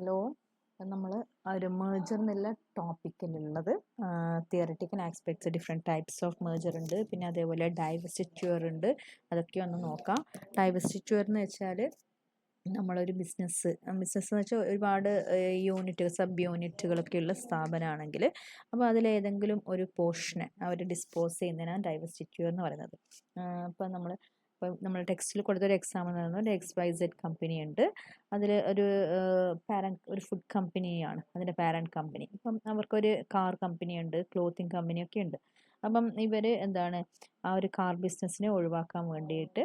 Hello. നമ്മൾ ഒരു merger എന്നുള്ള ടോപ്പിക്കിലുള്ളത് theoretical aspects, different types of merger ഉണ്ട്, പിന്നെ അതേപോലെ ഡൈവസ്റ്റിറ്റ്യൂർ ഉണ്ട്. അതൊക്കെ ഒന്ന് നോക്കാം. ഡൈവസ്റ്റിറ്റ്യൂർ എന്ന് വെച്ചാൽ നമ്മളൊരു ബിസിനസ് എന്ന് വെച്ചാൽ ഒരുപാട് യൂണിറ്റുകൾ, സബ് യൂണിറ്റുകളൊക്കെയുള്ള സ്ഥാപനമാണെങ്കിൽ അപ്പോൾ അതിലേതെങ്കിലും ഒരു പോർഷനെ അവർ ഡിസ്പോസ് ചെയ്യുന്നതിനാണ് ഡൈവസ്റ്റിറ്റ്യൂർ എന്ന് പറയുന്നത്. ഇപ്പം നമ്മൾ ടെക്സ്റ്റിൽ കൊടുത്തൊരു എക്സാമ്പിൾ എന്ന് പറയുന്നത് XYZ കമ്പനി ഉണ്ട്. അതിൽ ഒരു ഫുഡ് കമ്പനിയാണ് അതിൻ്റെ പാരൻറ്റ് കമ്പനി. അപ്പം അവർക്കൊരു കാർ കമ്പനി ഉണ്ട്, ക്ലോത്തിങ് കമ്പനിയൊക്കെ ഉണ്ട്. അപ്പം ഇവർ ആ ഒരു കാർ ബിസിനസ്സിനെ ഒഴിവാക്കാൻ വേണ്ടിയിട്ട്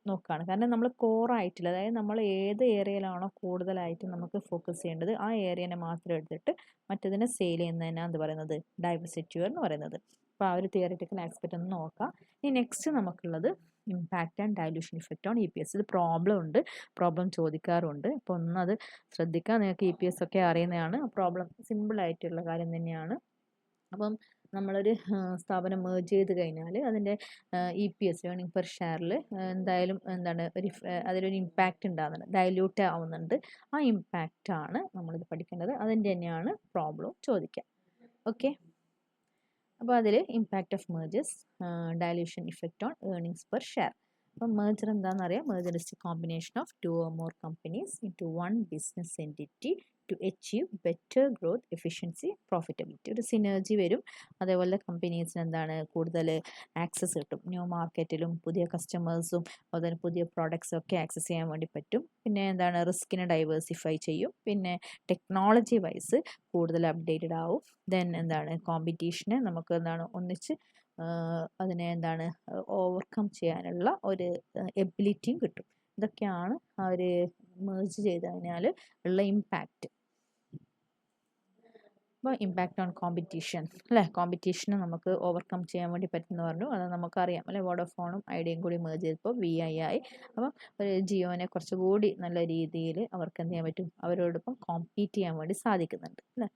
നോക്കുകയാണ്. കാരണം നമ്മൾ കോറായിട്ടില്ല, അതായത് നമ്മൾ ഏത് ഏരിയയിലാണോ കൂടുതലായിട്ട് നമുക്ക് ഫോക്കസ് ചെയ്യേണ്ടത് ആ ഏരിയനെ മാത്രം എടുത്തിട്ട് മറ്റതിനെ സെയിൽ ചെയ്യുന്നതിനാണ് എന്ത് പറയുന്നത്, ഡൈവസ്റ്റിറ്റ്യൂർ എന്ന് പറയുന്നത്. അപ്പോൾ ആ ഒരു തിയററ്റിക്കൽ ആസ്പെക്റ്റ് ഒന്ന് നോക്കാം. ഇനി നെക്സ്റ്റ് നമുക്കുള്ളത് impact and dilution effect on EPS. ഇത് പ്രോബ്ലം ചോദിക്കാറുണ്ട്. അപ്പോൾ ഒന്നത് ശ്രദ്ധിക്കുക. നിങ്ങൾക്ക് EPS ഒക്കെ അറിയുന്നതാണ്. പ്രോബ്ലം സിമ്പിളായിട്ടുള്ള കാര്യം തന്നെയാണ്. അപ്പം നമ്മളൊരു സ്ഥാപനം മേർജ് ചെയ്ത് കഴിഞ്ഞാൽ അതിൻ്റെ EPS, ഏർണിംഗ് പെർ ഷെയറിൽ എന്തായാലും അതിലൊരു ഇമ്പാക്റ്റ് ഉണ്ടാകുന്നുണ്ട്, ഡൈല്യൂട്ട് ആവുന്നുണ്ട്. ആ ഇമ്പാക്റ്റാണ് നമ്മളിത് പഠിക്കേണ്ടത്. അതിൻ്റെ തന്നെയാണ് പ്രോബ്ലം ചോദിക്കുക. ഓക്കെ. അപ്പോൾ അതിൽ impact of mergers, dilution effect on earnings per share. അപ്പം മേജർ എന്താണെന്നറിയാം. Merger is the combination of 2 or more companies into one business entity to achieve better growth, efficiency, profitability. ഒരു സിനർജി വരും. അതേപോലെ കമ്പനീസിന് കൂടുതൽ access കിട്ടും. New മാർക്കറ്റിലും പുതിയ കസ്റ്റമേഴ്സും അതുപോലെ പുതിയ പ്രോഡക്ട്സും ഒക്കെ ആക്സസ് ചെയ്യാൻ വേണ്ടി പറ്റും. പിന്നെ റിസ്കിനെ ഡൈവേഴ്സിഫൈ ചെയ്യും. പിന്നെ ടെക്നോളജി വൈസ് കൂടുതൽ അപ്ഡേറ്റഡ് ആവും. ദെൻ കോമ്പറ്റീഷനെ നമുക്ക് ഒന്നിച്ച് അതിനെ ഓവർകം ചെയ്യാനുള്ള ഒരു എബിലിറ്റിയും കിട്ടും. ഇതൊക്കെയാണ് ആ ഒരു മേർജ് ചെയ്ത് കഴിഞ്ഞാൽ ഉള്ള ഇമ്പാക്റ്റ്. അപ്പോൾ ഇമ്പാക്റ്റ് ഓൺ കോമ്പറ്റീഷൻ അല്ലേ, കോമ്പറ്റീഷനെ നമുക്ക് ഓവർകം ചെയ്യാൻ വേണ്ടി പറ്റുമെന്ന് പറഞ്ഞു. അത് നമുക്കറിയാം അല്ലേ. വോഡഫോണും ഐഡിയയും കൂടി മേർജ് ചെയ്തപ്പോൾ VI ആയി. അപ്പം ഒരു ജിയോനെ കുറച്ചുകൂടി നല്ല രീതിയിൽ അവർക്ക് എന്ത് ചെയ്യാൻ പറ്റും, അവരോടൊപ്പം കോമ്പീറ്റ് ചെയ്യാൻ വേണ്ടി സാധിക്കുന്നുണ്ട് അല്ലേ.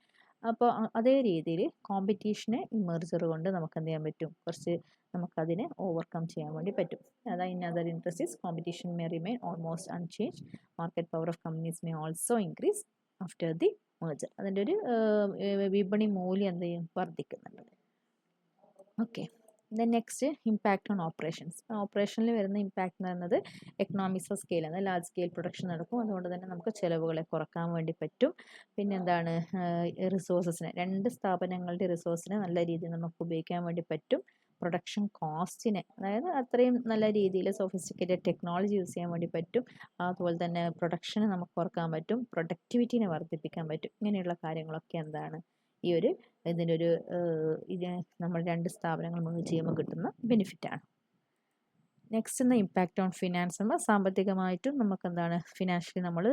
അപ്പോൾ അതേ രീതിയിൽ കോമ്പറ്റീഷനെ ഈ മെർജർ കൊണ്ട് നമുക്ക് എന്ത് ചെയ്യാൻ പറ്റും, നമുക്കതിനെ ഓവർകം ചെയ്യാൻ വേണ്ടി പറ്റും. അതായത് in other industries competition may remain almost unchanged. Market power of companies may also increase after the merger. അതിൻ്റെ ഒരു വിപണി മൂല്യം എന്ത് ചെയ്യും, വർദ്ധിക്കുന്നുണ്ട്. Okay. Then next impact on operations. ഓപ്പറേഷനിൽ വരുന്ന ഇമ്പാക്റ്റ് എന്ന് പറയുന്നത് എക്കണോമിക്സ് ഓഫ് സ്കെയിൽ ആണ്. ലാർജ് സ്കെയിൽ പ്രൊഡക്ഷൻ നടക്കും. അതുകൊണ്ട് തന്നെ നമുക്ക് ചിലവുകളെ കുറക്കാൻ വേണ്ടി പറ്റും. പിന്നെ റിസോഴ്സസിനെ, രണ്ട് സ്ഥാപനങ്ങളുടെ റിസോഴ്സിനെ നല്ല രീതിയിൽ നമുക്ക് ഉപയോഗിക്കാൻ വേണ്ടി പറ്റും. പ്രൊഡക്ഷൻ കോസ്റ്റിനെ, അതായത് അത്രയും നല്ല രീതിയിൽ സോഫിസ്റ്റിക്കേറ്റഡ് ടെക്നോളജി യൂസ് ചെയ്യാൻ വേണ്ടി പറ്റും. അതുപോലെ തന്നെ പ്രൊഡക്ഷനെ നമുക്ക് കുറക്കാൻ പറ്റും. പ്രൊഡക്ടിവിറ്റിനെ വർദ്ധിപ്പിക്കാൻ പറ്റും. ഇങ്ങനെയുള്ള കാര്യങ്ങളൊക്കെ ഇതിന് നമ്മൾ രണ്ട് സ്ഥാപനങ്ങൾ മേർജ് ചെയ്യുമ്പോൾ കിട്ടുന്ന ബെനിഫിറ്റാണ്. Next impact on finance. സാമ്പത്തികമായിട്ടും നമുക്ക് ഫിനാൻഷ്യലി നമ്മൾ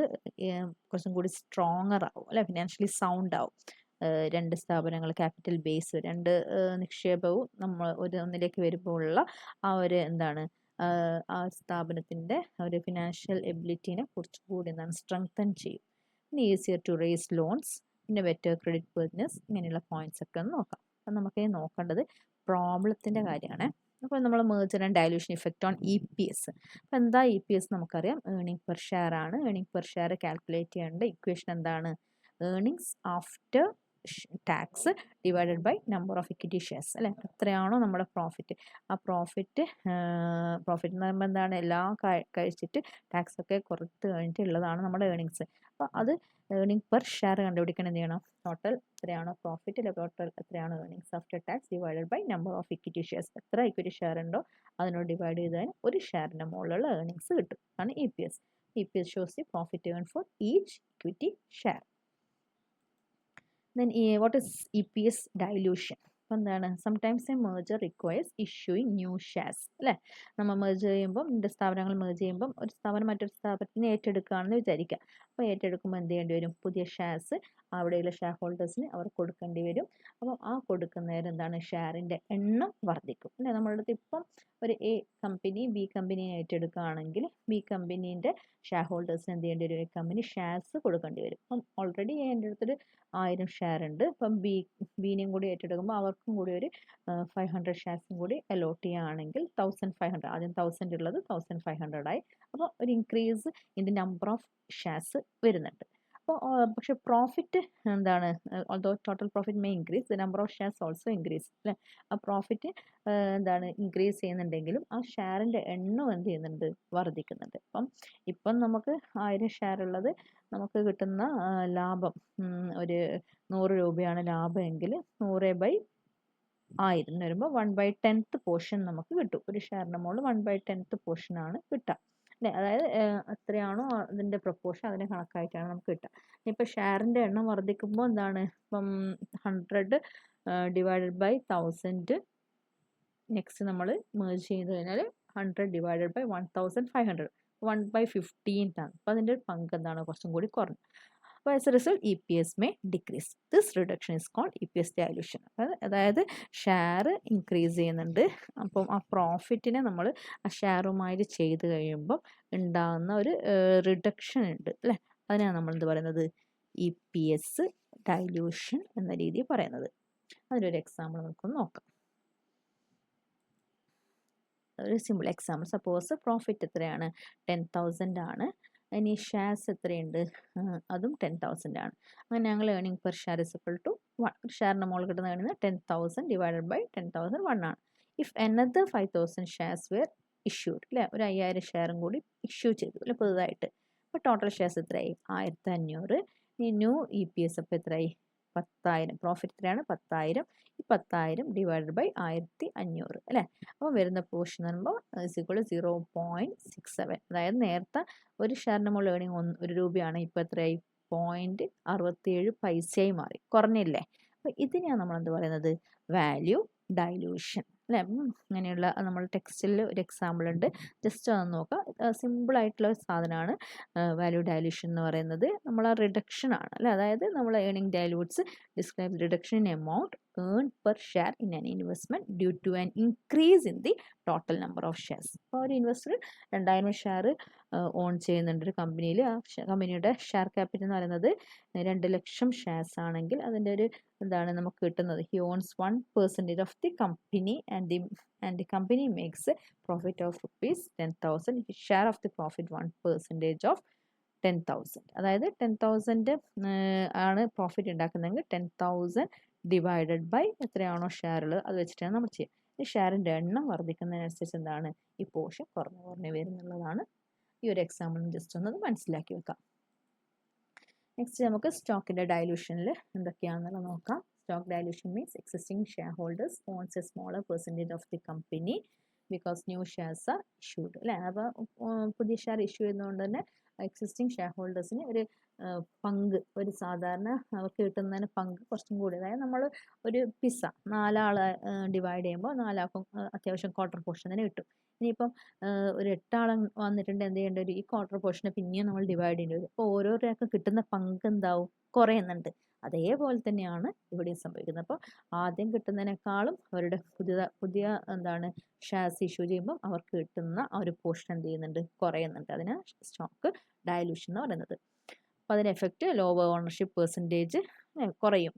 കുറച്ചും കൂടി സ്ട്രോങ്ങർ ആവും അല്ലെ, ഫിനാൻഷ്യലി സൗണ്ട് ആവും. രണ്ട് സ്ഥാപനങ്ങൾ, ക്യാപിറ്റൽ ബേസ്, രണ്ട് നിക്ഷേപവും നമ്മൾ ഒന്നിലേക്ക് വരുമ്പോൾ ഉള്ള ആ ഒരു ആ സ്ഥാപനത്തിൻ്റെ ഒരു ഫിനാൻഷ്യൽ എബിലിറ്റീനെ കുറച്ചുകൂടി സ്ട്രെങ്തൻ ചെയ്യും. പിന്നെ ഈസിയർ ടു റേസ് ലോൺസ്, പിന്നെ ബെറ്റർ ക്രെഡിറ്റ് വർത്തിനെസ്, ഇങ്ങനെയുള്ള പോയിന്റ്സ് ഒക്കെ ഒന്ന് നോക്കാം. അപ്പം നമുക്ക് നോക്കേണ്ടത് പ്രോബ്ലത്തിൻ്റെ കാര്യമാണ്. അപ്പോൾ നമ്മൾ merger and dilution effect on EPS. അപ്പോൾ എന്താ EPS നമുക്കറിയാം, ഏർണിംഗ് പെർ ഷെയർ ആണ്. ഏർണിംഗ് പെർ ഷെയർ കാൽക്കുലേറ്റ് ചെയ്യേണ്ട ഇക്വേഷൻ എന്താണ്, earnings after tax divided by number of equity shares അല്ലേ. എത്രയാണോ നമ്മുടെ പ്രോഫിറ്റ്, ആ പ്രോഫിറ്റ് എന്ന് പറയുമ്പോൾ എല്ലാം കഴിച്ചിട്ട് ടാക്സ് ഒക്കെ കുറത്ത് കഴിഞ്ഞിട്ടുള്ളതാണ് നമ്മുടെ ഏർണിങ്സ്. അപ്പോൾ അത് ഏർണിംഗ് പെർ ഷെയർ കണ്ടുപിടിക്കണം. എന്ത് ചെയ്യണം, ടോട്ടൽ എത്രയാണോ പ്രോഫിറ്റ് അല്ലെ ടോട്ടൽ എത്രയാണോ earnings after tax divided by number of equity shares. എത്ര ഇക്വിറ്റി ഷെയർ ഉണ്ടോ അതിനോട് ഡിവൈഡ് ചെയ്താൽ ഒരു ഷെയറിൻ്റെ മുകളിലുള്ള ഏർണിങ്സ് കിട്ടും. ആണ് EPS. EPS shows the profit earn for each equity share. Then what is EPS dilution? Sometimes A merger requires issuing new shares അല്ലേ. നമ്മൾ മേർജ് ചെയ്യുമ്പം, രണ്ട് സ്ഥാപനങ്ങൾ മേർജ് ചെയ്യുമ്പം ഒരു സ്ഥാപനം മറ്റൊരു സ്ഥാപനത്തിന് ഏറ്റെടുക്കുകയാണെന്ന് വിചാരിക്കുക. അപ്പോൾ ഏറ്റെടുക്കുമ്പോൾ എന്ത് ചെയ്യേണ്ടി വരും, പുതിയ ഷെയർസ് അവിടെയുള്ള ഷെയർ ഹോൾഡേഴ്സിന് അവർ കൊടുക്കേണ്ടി വരും. അപ്പം ആ കൊടുക്കുന്നേരം ഷെയറിൻ്റെ എണ്ണം വർദ്ധിക്കും അല്ലേ. നമ്മളുടെ അടുത്ത് ഇപ്പം ഒരു A കമ്പനി B കമ്പനിയെ ഏറ്റെടുക്കുകയാണെങ്കിൽ B കമ്പനീൻ്റെ ഷെയർ ഹോൾഡേഴ്സിന് എന്ത് ചെയ്യേണ്ടി വരും, A കമ്പനി ഷെയർസ് കൊടുക്കേണ്ടി വരും. അപ്പം ഓൾറെഡി എൻ്റെ അടുത്തൊരു 1000 ഷെയർ ഉണ്ട്. അപ്പം ബീനെയും കൂടി ഏറ്റെടുക്കുമ്പോൾ അവർക്കും കൂടി ഒരു 500 ഷെയർസും കൂടി അലോട്ട് ചെയ്യുകയാണെങ്കിൽ 1500, ആദ്യം 1000 ഉള്ളത് 1500 ആയി. അപ്പോൾ ഒരു increase in the number of shares വരുന്നുണ്ട്. അപ്പോൾ പക്ഷേ പ്രോഫിറ്റ് എന്താണ്, although total profit may increase, the number of shares also increase അല്ലേ. ആ പ്രോഫിറ്റ് എന്താണ് ഇൻക്രീസ് ചെയ്യുന്നുണ്ടെങ്കിലും ആ ഷെയറിൻ്റെ എണ്ണം എന്ത് ചെയ്യുന്നുണ്ട്, വർദ്ധിക്കുന്നുണ്ട്. ഇപ്പം നമുക്ക് 1000 ഷെയർ ഉള്ളത് നമുക്ക് കിട്ടുന്ന ലാഭം ഒരു 100 രൂപയാണ് ലാഭമെങ്കിൽ 100/1000 എന്ന് വരുമ്പോൾ 1/10th പോർഷൻ നമുക്ക് കിട്ടും. ഒരു ഷെയറിൻ്റെ മുകളിൽ 1/10th പോർഷനാണ് കിട്ടുക അല്ലേ. അതായത് എത്രയാണോ അതിൻ്റെ പ്രൊപ്പോർഷൻ അതിനെ കണക്കായിട്ടാണ് നമുക്ക് കിട്ടുക. ഇപ്പോൾ ഷെയറിൻ്റെ എണ്ണം വർദ്ധിക്കുമ്പോൾ എന്താണ്, ഇപ്പം 100 ഡിവൈഡഡ് ബൈ 1000 നെക്സ്റ്റ് നമ്മൾ മേർജ് ചെയ്ത് കഴിഞ്ഞാൽ 100 ഡിവൈഡഡ് ബൈ 1500 1/15 ആണ്. അപ്പോൾ അതിൻ്റെ പങ്ക് എന്താണ്, കുറച്ചും കൂടി കുറഞ്ഞു. അപ്പോൾ as A result EPS may decrease. This reduction is called EPS dilution. അതായത് ഷെയർ ഇൻക്രീസ് ചെയ്യുന്നുണ്ട്, അപ്പം ആ പ്രോഫിറ്റിനെ നമ്മൾ ആ ഷെയറുമായിട്ട് ചെയ്ത് കഴിയുമ്പോൾ ഉണ്ടാകുന്ന ഒരു റിഡക്ഷൻ ഉണ്ട് അല്ലേ. അതിനാണ് നമ്മൾ എന്ത് പറയുന്നത്, EPS ഡൈല്യൂഷൻ എന്ന രീതി പറയുന്നത്. അതിനൊരു എക്സാമ്പിൾ നമുക്കൊന്ന് നോക്കാം. ഒരു സിമ്പിൾ എക്സാമ്പിൾ, സപ്പോസ് പ്രോഫിറ്റ് എത്രയാണ്, 10,000 ആണ്. ഇനി ഷെയർസ് എത്രയുണ്ട്, അതും 10,000 ആണ്. അങ്ങനെ ഞങ്ങൾ earning per share is equal to 1. ഒരു ഷെയറിൻ്റെ മുകളിൽ കിട്ടുന്ന ഏർണിംഗ് 10,000 ഡിവൈഡഡ് ബൈ 10,000 1 ആണ്. If another 5,000 shares were issued അല്ലേ, ഒരു 5000 ഷെയറും കൂടി ഇഷ്യൂ ചെയ്തു അല്ലെ പുതുതായിട്ട്. അപ്പോൾ ടോട്ടൽ ഷെയർസ് എത്രയായി, 1500. ഈ ന്യൂ EPS അപ്പോൾ എത്രയായി, 10,000. പ്രോഫിറ്റ് എത്രയാണ്, 10,000. ഈ 10,000 ഡിവൈഡഡ് ബൈ 1500 അല്ലേ. അപ്പോൾ വരുന്ന പോർഷൻ എന്ന് പറയുമ്പോൾ =0.67. അതായത് നേരത്തെ ഒരു ഷെയറിൻ്റെ മുകളിൽ ഏർണിംഗ് 1 രൂപയാണ്, ഇപ്പോൾ എത്രയായി, 0.67 മാറി, കുറഞ്ഞില്ലേ. അപ്പോൾ ഇതിനെയാണ് നമ്മൾ എന്ത് പറയുന്നത്, വാല്യൂ ഡൈല്യൂഷൻ അല്ലേ. അങ്ങനെയുള്ള നമ്മൾ ടെക്സ്റ്റിൽ ഒരു എക്സാമ്പിൾ ഉണ്ട്, ജസ്റ്റ് അതൊന്ന് നോക്കാം. സിമ്പിൾ ആയിട്ടുള്ള ഒരു സാധനമാണ് വാല്യൂ ഡൈല്യൂഷൻ എന്ന് പറയുന്നത്. നമ്മൾ ആ റിഡക്ഷൻ ആണ് അല്ലേ. അതായത് നമ്മൾ earning dilutes describe reduction in amount earned per share in an investment due to an increase in the total number of shares. അപ്പോൾ ഒരു ഇൻവെസ്റ്റർ 2000 ഷെയർ ഓൺ ചെയ്യുന്നുണ്ട് ഒരു കമ്പനിയിൽ. ആ കമ്പനിയുടെ ഷെയർ ക്യാപിറ്റൽ എന്ന് പറയുന്നത് 2,00,000 ഷെയർസ് ആണെങ്കിൽ അതിൻ്റെ ഒരു എന്താണ് നമുക്ക് കിട്ടുന്നത്, he owns 1% of the company and the company makes profit of ₹10,000. Share of the profit 1% of 10,000. അതായത് 10,000 ആണ് പ്രോഫിറ്റ് ഉണ്ടാക്കുന്നതെങ്കിൽ 10,000 ഡിവൈഡഡ് ബൈ എത്രയാണോ ഷെയർ ഉള്ളത് അത് വെച്ചിട്ടാണ് നമ്മൾ ചെയ്യുക. ഈ ഷെയറിൻ്റെ എണ്ണം വർദ്ധിക്കുന്നതിനനുസരിച്ച് എന്താണ്, ഈ പോർഷൻ കുറഞ്ഞു വരുന്നുള്ളതാണ്. ഈ ഒരു എക്സാമ്പിൾ ജസ്റ്റ് ഒന്ന് മനസ്സിലാക്കി വെക്കാം. നെക്സ്റ്റ് നമുക്ക് സ്റ്റോക്കിൻ്റെ ഡൈല്യൂഷനിൽ എന്തൊക്കെയാണെന്നുള്ളത് നോക്കാം. Stock dilution means existing shareholders owns a smaller percentage of the company because new shares are issued അല്ലേ. അപ്പോൾ പുതിയ ഷെയർ ഇഷ്യൂ ചെയ്യുന്നതുകൊണ്ട് തന്നെ എക്സിസ്റ്റിംഗ് ഷെയർ ഹോൾഡേഴ്സിന് ഒരു പങ്ക്, ഒരു സാധാരണ അവർക്ക് കിട്ടുന്നതിന് പങ്ക് കുറച്ചും കൂടി, അതായത് നമ്മൾ ഒരു പിസ്സ 4 ആൾ ഡിവൈഡ് ചെയ്യുമ്പോൾ 4 ആൾക്കും അത്യാവശ്യം ക്വാർട്ടർ പോർഷൻ തന്നെ കിട്ടും. ഇനിയിപ്പം ഒരു 8 ആൾ വന്നിട്ടുണ്ട്, എന്ത് ചെയ്യേണ്ടി വരും, ഈ ക്വാർട്ടർ പോർഷനെ പിന്നെയും നമ്മൾ ഡിവൈഡ് ചെയ്യേണ്ടി വരും. അപ്പോൾ ഓരോരുത്തർക്കും കിട്ടുന്ന പങ്ക് എന്താവും, കുറയുന്നുണ്ട്. അതേപോലെ തന്നെയാണ് ഇവിടെ സംഭവിക്കുന്നത്. അപ്പോൾ ആദ്യം കിട്ടുന്നതിനേക്കാളും അവരുടെ പുതിയ എന്താണ് ഷെയർസ് ഇഷ്യൂ ചെയ്യുമ്പോൾ അവർക്ക് കിട്ടുന്ന ആ ഒരു പോർഷൻ എന്ത് ചെയ്യുന്നുണ്ട്, കുറയുന്നുണ്ട്. അതിന് സ്റ്റോക്ക് ഡൈല്യൂഷൻ എന്ന് പറയുന്നത്. അപ്പോൾ അതിന് എഫക്റ്റ് ലോവർ ഓണർഷിപ്പ് പെർസെൻറ്റേജ് കുറയും,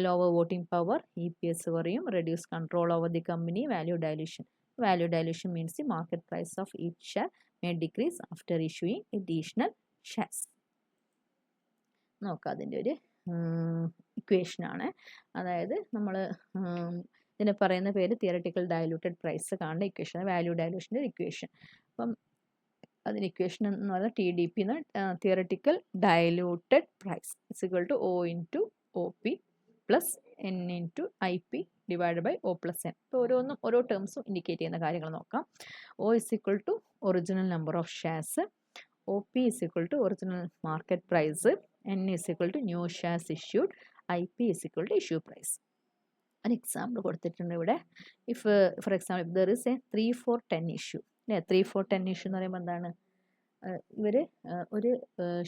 ലോവർ വോട്ടിംഗ് പവർ, EPS കുറയും, reduce control over the company, value dilution. Value dilution means the market price of each share may decrease after issuing additional shares. നോക്കാം, അതിൻ്റെ ഒരു ഇക്വേഷനാണ്. അതായത് നമ്മൾ ഇതിനെ പറയുന്ന പേര് തിയററ്റിക്കൽ ഡൈലൂട്ടഡ് പ്രൈസ് കാണുന്ന ഇക്വേഷൻ, വാല്യൂ ഡൈല്യൂഷൻ്റെ ഒരു ഇക്വേഷൻ. അപ്പം അതിന് ഇക്വേഷൻ എന്ന് പറഞ്ഞാൽ TDP എന്ന്, theoretical diluted price is equal to O into OP plus N into IP divide by O plus N. ഇപ്പോൾ ഓരോ ടേംസും ഇൻഡിക്കേറ്റ് ചെയ്യുന്ന കാര്യങ്ങൾ നോക്കാം. O is equal to original number of shares, OP is equal to original market price, N is equal to new shares issued, IP is equal to issue price. ഒരു example കൊടുത്തിട്ടുണ്ട് ഇവിടെ. If for example there is a 3-4-10 issue അല്ലേ. 3-4-10 issue എന്ന് പറയുമ്പോൾ എന്താണ്, ഇവർ ഒരു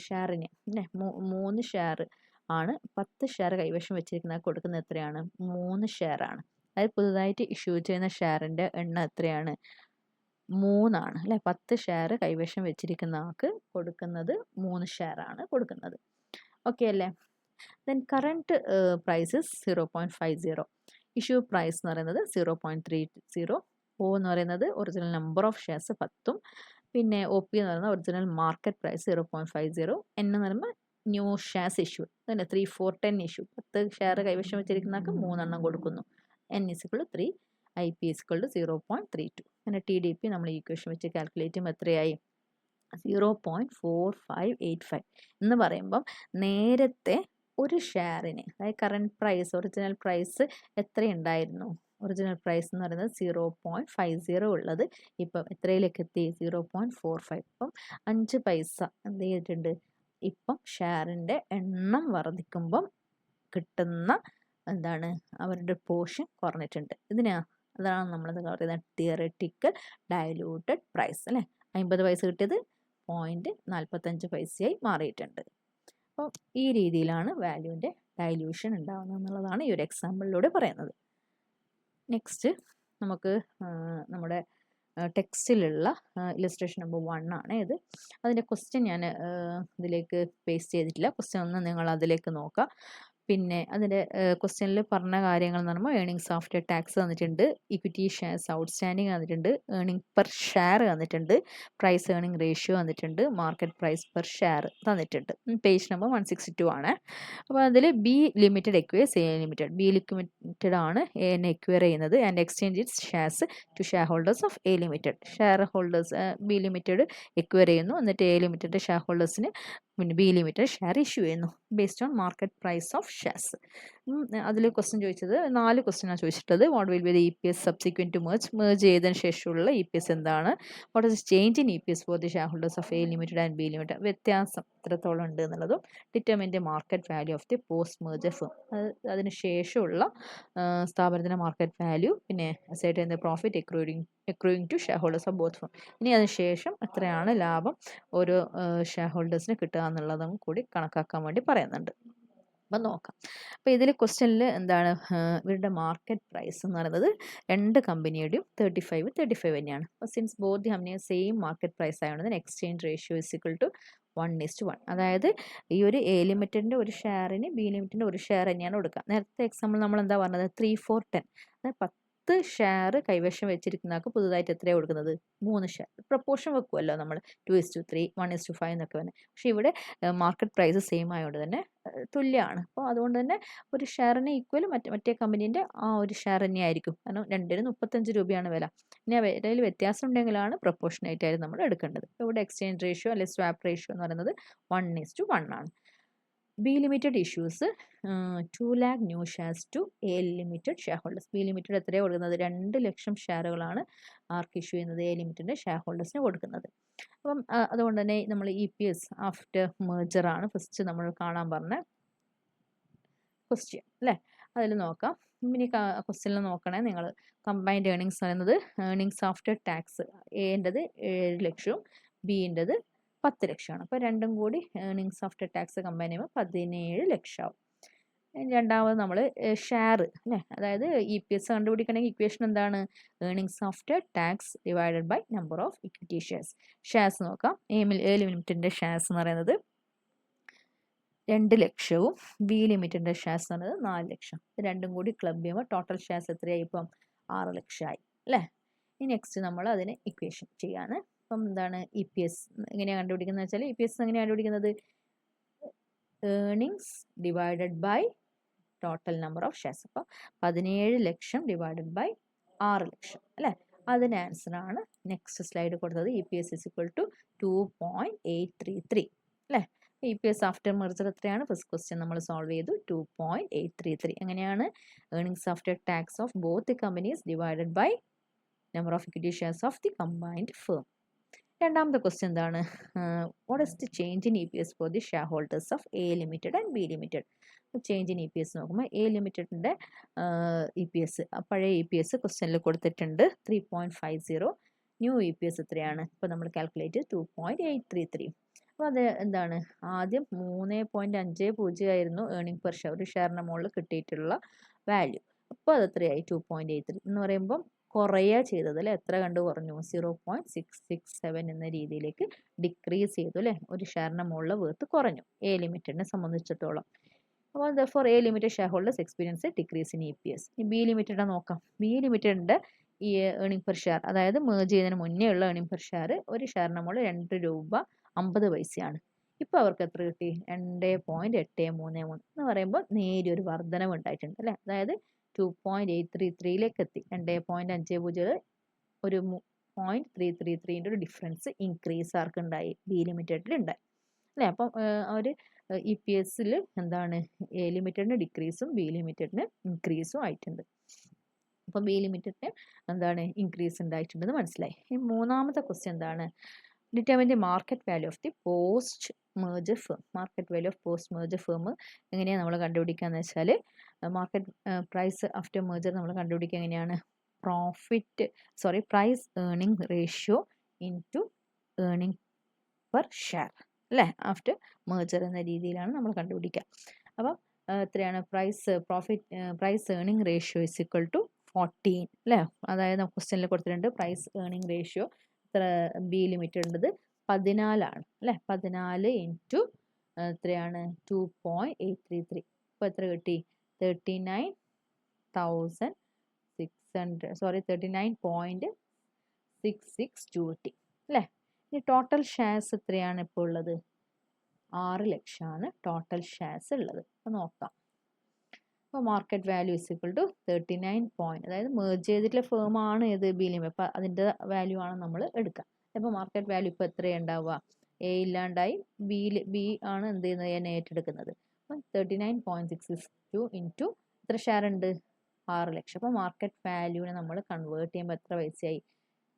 ഷെയറിന് അല്ലേ 3 ഷെയർ ആണ്, 10 ഷെയർ കൈവശം വെച്ചിരിക്കുന്നത് കൊടുക്കുന്നത് എത്രയാണ്, 3 ഷെയർ ആണ്. അതായത് പുതുതായിട്ട് ഇഷ്യൂ ചെയ്യുന്ന ഷെയറിൻ്റെ എണ്ണം എത്രയാണ്, 3 ആണ് അല്ലേ. 10 ഷെയർ കൈവശം വെച്ചിരിക്കുന്ന ആൾക്ക് കൊടുക്കുന്നത് 3 ഷെയർ ആണ് കൊടുക്കുന്നത്. ഓക്കെ അല്ലേ. Then current price 0.50, issue price എന്ന് പറയുന്നത് 0.30, O എന്ന് പറയുന്നത് ഒറിജിനൽ നമ്പർ ഓഫ് ഷെയർസ് 10, പിന്നെ OP എന്ന് പറയുന്നത് ഒറിജിനൽ മാർക്കറ്റ് പ്രൈസ് 0.50, N എന്ന് പറയുമ്പോൾ ന്യൂ ഷെയർസ് ഇഷ്യൂ തന്നെ 3 4 10 ഇഷ്യൂ 10 ഷെയർ കൈവശം വെച്ചിരിക്കുന്നവർക്ക് 3 എണ്ണം കൊടുക്കുന്നു. N = 3, IP = 0.32. അങ്ങനെ TDP നമ്മൾ ഈക്വേഷൻ വെച്ച് കാൽക്കുലേറ്റ് ചെയ്യുമ്പോൾ എത്രയായി 0.4585 എന്ന് പറയുമ്പം നേരത്തെ ഒരു ഷെയറിന് അതായത് കറണ്ട് പ്രൈസ് ഒറിജിനൽ പ്രൈസ് എത്രയുണ്ടായിരുന്നു? ഒറിജിനൽ പ്രൈസ് എന്ന് പറയുന്നത് 0.50 ഉള്ളത് ഇപ്പം എത്രയിലേക്ക് എത്തി 0.45. ഇപ്പം 5 പൈസ എന്ത് ചെയ്തിട്ടുണ്ട്? ഇപ്പം ഷെയറിൻ്റെ എണ്ണം വർദ്ധിക്കുമ്പം കിട്ടുന്ന എന്താണ് അവരുടെ പോർഷൻ കുറഞ്ഞിട്ടുണ്ട്. അതാണ് നമ്മളത് പറയുന്നത് തിയററ്റിക്കൽ ഡയലൂട്ടഡ് പ്രൈസ് അല്ലേ. 50 പൈസ കിട്ടിയത് 0.45 പൈസയായി മാറിയിട്ടുണ്ട്. അപ്പോൾ ഈ രീതിയിലാണ് വാല്യൂവിൻ്റെ ഡൈല്യൂഷൻ ഉണ്ടാകുന്നത് എന്നുള്ളതാണ് ഈ ഒരു എക്സാമ്പിളിലൂടെ പറയുന്നത്. നെക്സ്റ്റ് നമുക്ക് നമ്മുടെ ടെക്സ്റ്റിലുള്ള ഇല്ലസ്ട്രേഷൻ നമ്പർ 1 ആണ് ഇത്. അതിൻ്റെ ക്വസ്റ്റ്യൻ ഞാൻ ഇതിലേക്ക് പേസ്റ്റ് ചെയ്തിട്ടില്ല. ക്വസ്റ്റ്യൻ ഒന്ന് നിങ്ങൾ അതിലേക്ക് നോക്കുക. പിന്നെ അതിൻ്റെ ക്വസ്റ്റ്യനിൽ പറഞ്ഞ കാര്യങ്ങൾ എന്ന് പറയുമ്പോൾ ഏണിങ്സ് ആഫ്റ്റർ ടാക്സ് തന്നിട്ടുണ്ട്, ഇക്വിറ്റി ഷെയർസ് ഔട്ട്സ്റ്റാൻഡിങ് തന്നിട്ടുണ്ട്, ഏണിംഗ് പെർ ഷെയർ തന്നിട്ടുണ്ട്, പ്രൈസ് ഏണിംഗ് റേഷ്യോ തന്നിട്ടുണ്ട്, മാർക്കറ്റ് പ്രൈസ് പെർ ഷെയർ തന്നിട്ടുണ്ട്. പേജ് നമ്പർ 162 ആണ്. അപ്പോൾ അതിൽ B limited acquires A limited. B limited ആണ് എന്നെ എക്വയർ ചെയ്യുന്നത് and exchange its shares to share holders of A limited. Share holders B limited acquire ചെയ്യുന്നു, എന്നിട്ട് എ ലിമിറ്റഡ് ഷെയർ ഹോൾഡേഴ്സിന് പിന്നെ ബി ലിമിറ്റഡ് ഷെയർ ഇഷ്യൂ ചെയ്യുന്നു based on market price of shares. അതിൽ question ചോദിച്ചത് 4 ക്വസ്റ്റ്യനാണ് ചോദിച്ചിട്ടുള്ളത്. What will be the EPS subsequent to merge ചെയ്തതിന് ശേഷമുള്ള EPS എന്താണ്? What is change in EPS for the share holders of A limited and B limited, വ്യത്യാസം എത്രത്തോളം ഉണ്ട് എന്നുള്ളതും, determine the market value of the post merger firm, അതിന് ശേഷമുള്ള സ്ഥാപനത്തിൻ്റെ മാർക്കറ്റ് വാല്യൂ, പിന്നെ aside the profit accruing to shareholders of both firm. ഇനി അതിന് ശേഷം എത്രയാണ് ലാഭം ഓരോ ഷെയർ ഹോൾഡേഴ്സിന് കിട്ടുക എന്നുള്ളതും കൂടി കണക്കാക്കാൻ വേണ്ടി പറയുന്നുണ്ട്. അപ്പം നോക്കാം. അപ്പോൾ ഇതിൽ ക്വസ്റ്റ്യനിൽ എന്താണ് ഇവരുടെ മാർക്കറ്റ് പ്രൈസ് എന്ന് പറയുന്നത് രണ്ട് കമ്പനിയുടെയും 35 തന്നെയാണ്. അപ്പോൾ since both the company same market price ആയതുകൊണ്ട് എക്സ്ചേഞ്ച് റേഷ്യോ = 1:1. അതായത് ഈ ഒരു എ ലിമിറ്റഡിൻ്റെ ഒരു ഷെയറിന് ബി ലിമിറ്റഡിൻ്റെ ഒരു ഷെയർ തന്നെയാണ് കൊടുക്കുക. നേരത്തെ എക്സാമ്പിൾ നമ്മൾ എന്താ പറഞ്ഞത് 3 4 10, അതായത് 10 ഷെയർ കൈവശം വെച്ചിരിക്കുന്നവർക്ക് പുതുതായിട്ട് എത്രയാണ് കൊടുക്കുന്നത്? 3 ഷെയർ. പ്രപ്പോർഷൻ വെക്കുമല്ലോ നമ്മൾ 2:3 1:5 എന്നൊക്കെ തന്നെ. പക്ഷേ ഇവിടെ മാർക്കറ്റ് പ്രൈസ് സെയിം ആയതുകൊണ്ട് തന്നെ തുല്യമാണ്. അപ്പോൾ അതുകൊണ്ട് തന്നെ ഒരു ഷെയറിന് ഈക്വൽ മറ്റേ കമ്പനീൻ്റെ ആ ഒരു ഷെയർ തന്നെയായിരിക്കും. കാരണം രണ്ടിന് 35 രൂപയാണ് വില. ഇനി ആ വിലയിൽ വ്യത്യാസം ഉണ്ടെങ്കിലാണ് പ്രപ്പോർഷനേറ്റ് ആയിട്ട് നമ്മൾ എടുക്കേണ്ടത്. ഇവിടെ എക്സ്ചേഞ്ച് റേഷ്യോ അല്ലെങ്കിൽ സ്വാപ്പ് റേഷ്യോ എന്ന് പറയുന്നത് 1:1 ആണ്. B limited issues 2 lakh new shares to A limited share holders. B limited എത്രയാണ് കൊടുക്കുന്നത്? 2 ലക്ഷം ഷെയറുകളാണ് ആർക്ക് ഇഷ്യൂ ചെയ്യുന്നത്? എ ലിമിറ്റഡിൻ്റെ ഷെയർ ഹോൾഡേഴ്സിന് കൊടുക്കുന്നത്. അപ്പം അതുകൊണ്ട് തന്നെ നമ്മൾ EPS ആഫ്റ്റർ മെർജർ ആണ് ഫസ്റ്റ് നമ്മൾ കാണാൻ പറഞ്ഞ ക്വസ്റ്റ്യൻ അല്ലേ. അതിൽ നോക്കാം. ഇനി ക്വസ്റ്റ്യനിൽ നോക്കണേ നിങ്ങൾ. കമ്പൈൻഡ് ഏണിങ്സ് പറയുന്നത് ഏണിങ്സ് ആഫ്റ്റർ ടാക്സ് എൻ്റെത് 7 ലക്ഷവും ബിൻ്റെത് 10 ലക്ഷമാണ്. അപ്പോൾ രണ്ടും കൂടി ഏണിങ്സ് ആഫ്റ്റർ ടാക്സ് കമ്പൈൻ ചെയ്യുമ്പോൾ 17 ലക്ഷമാവും. രണ്ടാമത് നമ്മൾ ഷെയർ അല്ലേ, അതായത് EPS കണ്ടുപിടിക്കണമെങ്കിൽ ഇക്വേഷൻ എന്താണ്? Earnings after tax divided by number of equity shares. Shares നോക്കാം. എ ലിമിറ്റഡിൻ്റെ ഷെയർസ് എന്ന് പറയുന്നത് 2 ലക്ഷവും ബി ലിമിറ്റഡിൻ്റെ ഷെയർസ് എന്ന് പറയുന്നത് 4 ലക്ഷം. ഇത് രണ്ടും കൂടി ക്ലബ് ചെയ്യുമ്പോൾ ടോട്ടൽ ഷെയർസ് എത്രയായി? ഇപ്പം 6 ലക്ഷമായി അല്ലേ. ഇനി നെക്സ്റ്റ് നമ്മൾ അതിന് ഇക്വേഷൻ ചെയ്യാണ്. അപ്പം എന്താണ് EPS എങ്ങനെയാണ് കണ്ടുപിടിക്കുന്നത് വെച്ചാൽ EPS എങ്ങനെയാണ് കണ്ടുപിടിക്കുന്നത്? Earnings divided by total number of shares. അപ്പോൾ 17 ലക്ഷം ഡിവൈഡഡ് ബൈ 6 ലക്ഷം അല്ലേ. അതിന് ആൻസറാണ് നെക്സ്റ്റ് സ്ലൈഡ് കൊടുത്തത്. EPS = 2.833 അല്ലേ. EPS ആഫ്റ്റർ മെർജർ എത്രയാണ്? ഫസ്റ്റ് ക്വസ്റ്റ്യൻ നമ്മൾ സോൾവ് ചെയ്തു. 2.833. എങ്ങനെയാണ്? Earnings after tax of both the companies divided by number of equity shares of the combined firm. രണ്ടാമത്തെ ക്വസ്റ്റ്യൻ എന്താണ്? What is the change in EPS for the share holders of A limited and B limited. Change in EPS നോക്കുമ്പോൾ A ലിമിറ്റഡിൻ്റെ EPS പഴയ EPS ക്വസ്റ്റ്യനിൽ കൊടുത്തിട്ടുണ്ട് 3.50. New EPS എത്രയാണ്? ഇപ്പോൾ നമ്മൾ calculate 2.833. അപ്പോൾ അത് എന്താണ്? ആദ്യം 3.50 ആയിരുന്നു ഏണിംഗ് പെർ ഷെയർ, ഒരു ഷെയറിൻ്റെ മുകളിൽ കിട്ടിയിട്ടുള്ള വാല്യൂ. അപ്പോൾ അത് എത്രയായി? 2.83 എന്ന് പറയുമ്പം കുറയുക ചെയ്തത് അല്ലേ. എത്ര കണ്ട് കുറഞ്ഞു? 0.667 എന്ന രീതിയിലേക്ക് ഡിക്രീസ് ചെയ്തു അല്ലേ. ഒരു ഷെയറിൻ്റെ മുകളിൽ വേർത്ത് കുറഞ്ഞു എ ലിമിറ്റഡിനെ സംബന്ധിച്ചിടത്തോളം. അപ്പോൾ therefore A limited share holders experience decrease in EPS. B limited നോക്കാം. ബി ലിമിറ്റഡിൻ്റെ ഈ ഏണിംഗ് പെർ ഷെയർ, അതായത് മേർജ് ചെയ്യുന്നതിന് മുന്നേ ഉള്ള ഏണിംഗ് പെർ ഷെയർ ഒരു ഷെയറിൻ്റെ മുകളിൽ 2 രൂപ 50 പൈസയാണ്. ഇപ്പോൾ അവർക്ക് എത്ര കിട്ടി? 2.833 എന്ന് പറയുമ്പോൾ നേരിയൊരു വർധനവ് ഉണ്ടായിട്ടുണ്ട് അല്ലേ? അതായത് 2.833ലേക്ക് എത്തി. 2.50 ഒരു 0.333ൻ്റെ ഒരു ഡിഫറൻസ് ഇൻക്രീസ് ആർക്കുണ്ടായി? ബി ലിമിറ്റഡിൽ ഉണ്ടായി അല്ലേ? അപ്പം അവർ EPSൽ എന്താണ് എ ലിമിറ്റഡിന് ഡിക്രീസും ബി ലിമിറ്റഡിന് ഇൻക്രീസും ആയിട്ടുണ്ട്. അപ്പം ബി ലിമിറ്റഡിന് എന്താണ് ഇൻക്രീസ് ഉണ്ടായിട്ടുണ്ടെന്ന് മനസ്സിലായി. ഈ മൂന്നാമത്തെ ക്വസ്റ്റ്യൻ എന്താണ്? Determine the market value of the post merger firm. Market value of post merger firm എങ്ങനെയാണ് നമ്മൾ കണ്ടുപിടിക്കുകയെന്ന് വെച്ചാൽ മാർക്കറ്റ് പ്രൈസ് ആഫ്റ്റർ മെർജർ നമ്മൾ കണ്ടുപിടിക്കുക എങ്ങനെയാണ്? Price earning ratio into earning per share അല്ലേ? ആഫ്റ്റർ മെർജർ എന്ന രീതിയിലാണ് നമ്മൾ കണ്ടുപിടിക്കുക. അപ്പം എത്രയാണ്? Price earning ratio is equal to 14 അല്ലേ? അതായത് ക്വസ്റ്റ്യനിൽ കൊടുത്തിട്ടുണ്ട് പ്രൈസ് ഏർണിംഗ് റേഷ്യോ എത്ര ബി ലിമിറ്റഡ് 14 ആണ് അല്ലേ? 14 ഇൻറ്റു എത്രയാണ്? 2.833. ഇപ്പോൾ എത്ര കിട്ടി? 39.662 കിട്ടി അല്ലേ? ഇനി ടോട്ടൽ ഷെയർസ് എത്രയാണ് ഇപ്പോൾ ഉള്ളത്? 6 ലക്ഷമാണ് ടോട്ടൽ ഷെയർസ് ഉള്ളത്. അപ്പോൾ നോക്കാം. അപ്പോൾ market value is equal to 39 അതായത് മെർജ് ചെയ്തിട്ടുള്ള ഫേം ആണ് ഏത്? B limited. അപ്പോൾ അതിൻ്റെ വാല്യൂ ആണ് നമ്മൾ എടുക്കുക. അപ്പോൾ മാർക്കറ്റ് വാല്യൂ ഇപ്പോൾ എത്രയാണ് ഉണ്ടാവുക? എ ഇല്ലാണ്ടായി ബി ആണ് എന്ത് ചെയ്യുന്നത്? ഞാൻ ഏറ്റെടുക്കുന്നത്. അപ്പം 39.662 ഇൻറ്റു എത്ര ഷെയർ ഉണ്ട്? 6 ലക്ഷം. അപ്പോൾ മാർക്കറ്റ് വാല്യൂവിനെ നമ്മൾ കൺവേർട്ട് ചെയ്യുമ്പോൾ എത്ര പൈസയായി?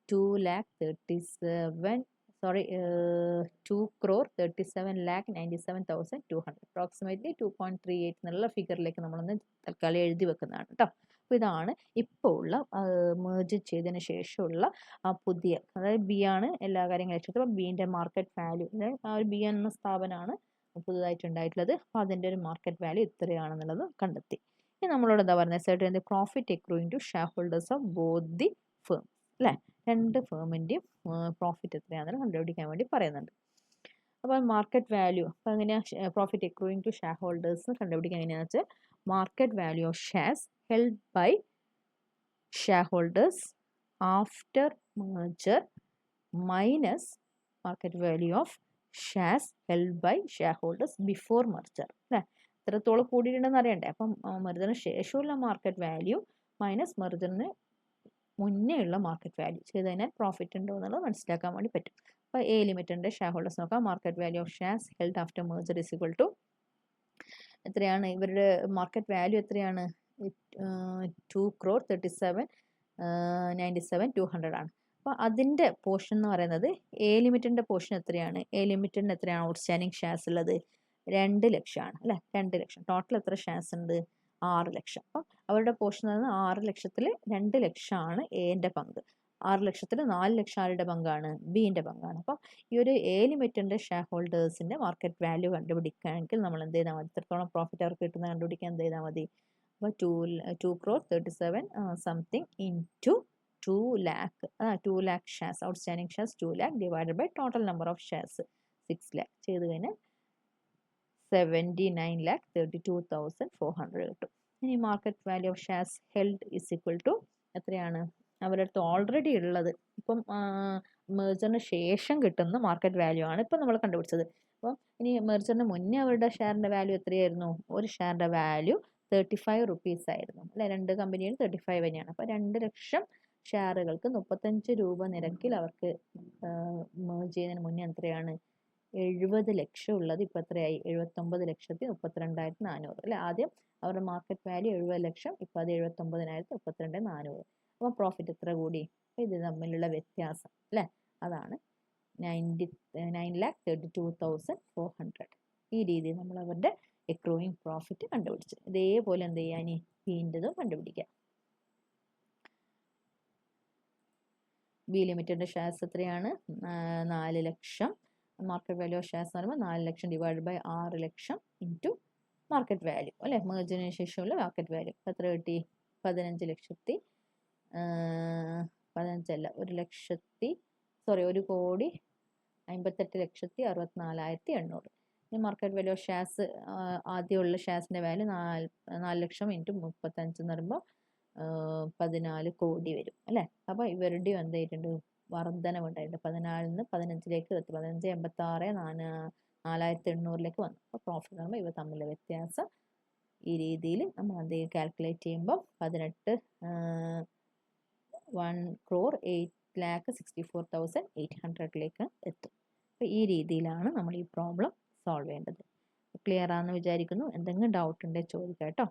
2,37,97,200 അപ്രോക്സിമേറ്റ്ലി 2.38 എന്നുള്ള ഫിഗറിലേക്ക് നമ്മളൊന്ന് തൽക്കാലം എഴുതി വെക്കുന്നതാണ് കേട്ടോ. അപ്പോൾ ഇതാണ് ഇപ്പോൾ ഉള്ള മെർജ് ചെയ്തതിന് ശേഷമുള്ള പുതിയ, അതായത് ബി ആണ് എല്ലാ കാര്യങ്ങളും വെച്ചിട്ട്. അപ്പോൾ ബീൻ്റെ മാർക്കറ്റ് വാല്യൂ, ആ ഒരു ബി എന്ന സ്ഥാപനമാണ് പുതുതായിട്ടുണ്ടായിട്ടുള്ളത്. അപ്പോൾ അതിൻ്റെ ഒരു മാർക്കറ്റ് വാല്യൂ ഇത്രയാണെന്നുള്ളത് കണ്ടെത്തി. ഇനി നമ്മളോട് എന്താ പറയുന്നത്? Certain the profit accruing to share holders of both the firm അല്ലേ? രണ്ട് ഫേമിൻ്റെയും പ്രോഫിറ്റ് എത്രയാണെന്ന് കണ്ടുപിടിക്കാൻ വേണ്ടി പറയുന്നുണ്ട്. അപ്പോൾ മാർക്കറ്റ് വാല്യൂ അപ്പോൾ എങ്ങനെയാണ് profit accruing to share holders കണ്ടുപിടിക്കാൻ എങ്ങനെയാണെന്ന് വെച്ചാൽ market value of shares held by shareholders after merger minus market value of shares held by shareholders before merger അല്ലേ? എത്രത്തോളം കൂടിയിട്ടുണ്ടെന്ന് അറിയണ്ടേ? അപ്പം മെർജറിന് ശേഷമുള്ള മാർക്കറ്റ് വാല്യൂ മൈനസ് മെർജറിന് മുന്നേ ഉള്ള മാർക്കറ്റ് വാല്യൂ ചെയ്ത് കഴിഞ്ഞാൽ പ്രോഫിറ്റ് ഉണ്ടോ എന്നുള്ളത് മനസ്സിലാക്കാൻ വേണ്ടി പറ്റും. അപ്പോൾ എ ലിമിറ്റഡിൻ്റെ ഷെയർ ഹോൾഡേഴ്സ് നോക്കാം. Market value of shares held after merger is equal to എത്രയാണ്? ഇവരുടെ മാർക്കറ്റ് വാല്യൂ എത്രയാണ്? 2,37,97,200 ആണ്. അപ്പോൾ അതിൻ്റെ പോർഷൻ എന്ന് പറയുന്നത് എ ലിമിറ്റഡിൻ്റെ പോർഷൻ എത്രയാണ്? എ ലിമിറ്റഡിന് എത്രയാണ് ഔട്ട്സ്റ്റാൻഡിങ് ഷെയർസ് ഉള്ളത്? 2 ലക്ഷമാണ് അല്ലേ? 2 ലക്ഷം. ടോട്ടൽ എത്ര ഷെയർസ് ഉണ്ട്? 6 ലക്ഷം. അപ്പം അവരുടെ പോർഷൻ എന്ന് പറയുന്നത് 6 ലക്ഷത്തിൽ 2 ലക്ഷമാണ് എന്റെ പങ്ക്. 6 ലക്ഷത്തിൽ 4 ലക്ഷം ആരുടെ പങ്കാണ്? ബിൻ്റെ പങ്കാണ്. അപ്പം ഈ ഒരു എ ലിമിറ്റഡിൻ്റെ ഷെയർ ഹോൾഡേഴ്സിൻ്റെ മാർക്കറ്റ് വാല്യൂ കണ്ടുപിടിക്കുകയാണെങ്കിൽ നമ്മൾ എന്ത് ചെയ്താൽ മതി? എത്രത്തോളം പ്രോഫിറ്റ് അവർക്ക് കിട്ടുന്നത് കണ്ടുപിടിക്കാൻ എന്ത് ചെയ്താൽ മതി? അപ്പോൾ 2,37 something into 2 lakh 2 lakh shares, outstanding shares 2 lakh divided by total number of shares 6 lakh ചെയ്ത് കഴിഞ്ഞാൽ 79,32,400 കിട്ടും. ഇനി market value of shares held is equal to എത്രയാണ്? അവരുടെ അടുത്ത് ഓൾറെഡി ഉള്ളത് ഇപ്പം മെർജറിന് ശേഷം കിട്ടുന്ന മാർക്കറ്റ് വാല്യൂ ആണ് ഇപ്പം നമ്മൾ കണ്ടുപിടിച്ചത്. അപ്പം ഇനി മെർജറിന് മുന്നേ അവരുടെ ഷെയറിൻ്റെ വാല്യൂ എത്രയായിരുന്നു? ഒരു ഷെയറിൻ്റെ വാല്യൂ 35 റുപ്പീസ് ആയിരുന്നു അല്ലേ? രണ്ട് കമ്പനിയിൽ 35 തന്നെയാണ്. അപ്പോൾ 2 ലക്ഷം ഷെയറുകൾക്ക് 35 രൂപ നിരക്കിൽ അവർക്ക് മെർജ് ചെയ്യുന്നതിന് മുന്നേ എത്രയാണ്? 70 ലക്ഷം ഉള്ളത് ഇപ്പോൾ എത്രയായി? 79,32,400 അല്ലേ? ആദ്യം അവരുടെ മാർക്കറ്റ് വാല്യൂ 70 ലക്ഷം, ഇപ്പോൾ അത് 79,32,400. അപ്പോൾ പ്രോഫിറ്റ് എത്ര കൂടി? ഇത് തമ്മിലുള്ള വ്യത്യാസം അല്ലേ? അതാണ് 9,32,400. ഈ രീതിയിൽ നമ്മൾ അവരുടെ എക്രൂയിങ് പ്രോഫിറ്റ് കണ്ടുപിടിച്ചു. ഇതേപോലെ എന്ത് ചെയ്യാൻ? ബീൻ്റെതും കണ്ടുപിടിക്കാം. ബി ലിമിറ്റഡിൻ്റെ ഷെയർസ് എത്രയാണ്? 4 lakh. Market value of shares എന്ന് പറയുമ്പോൾ 4 lakh divide by 6 lakh into market value അല്ലേ? മെർജിന് ശേഷമുള്ള മാർക്കറ്റ് വാല്യൂ എത്ര കിട്ടി? 15 ലക്ഷത്തി 1,58,64,800. ഈ മാർക്കറ്റ് വാല്യൂ ഓഫ് ഷെയർസ് ആദ്യമുള്ള ഷെയർസിൻ്റെ വാല്യൂ 4 ലക്ഷം ഇൻറ്റു 35 എന്ന് പറയുമ്പോൾ 14 കോടി വരും അല്ലേ? അപ്പോൾ ഇവരുടെയും എന്തായിട്ടുണ്ട്? വർധനവുണ്ടായിട്ടുണ്ട്. 14 നിന്ന് 15ലേക്ക് എത്തി. 1586 4800 വന്നു. അപ്പോൾ പ്രോഫിറ്റ് എന്ന് പറയുമ്പോൾ ഇവ തമ്മിലുള്ള വ്യത്യാസം ഈ രീതിയിൽ നമ്മൾ എന്ത് ചെയ്യും, കാൽക്കുലേറ്റ് ചെയ്യുമ്പോൾ 1,08,64,800 എത്തും. അപ്പോൾ ഈ രീതിയിലാണ് നമ്മൾ ഈ പ്രോബ്ലം സോൾവ് ചെയ്യേണ്ടത്. ക്ലിയർ ആണെന്ന് വിചാരിക്കുന്നു. എന്തെങ്കിലും ഡൗട്ട് ഉണ്ടെങ്കിൽ ചോദിക്കാം കേട്ടോ.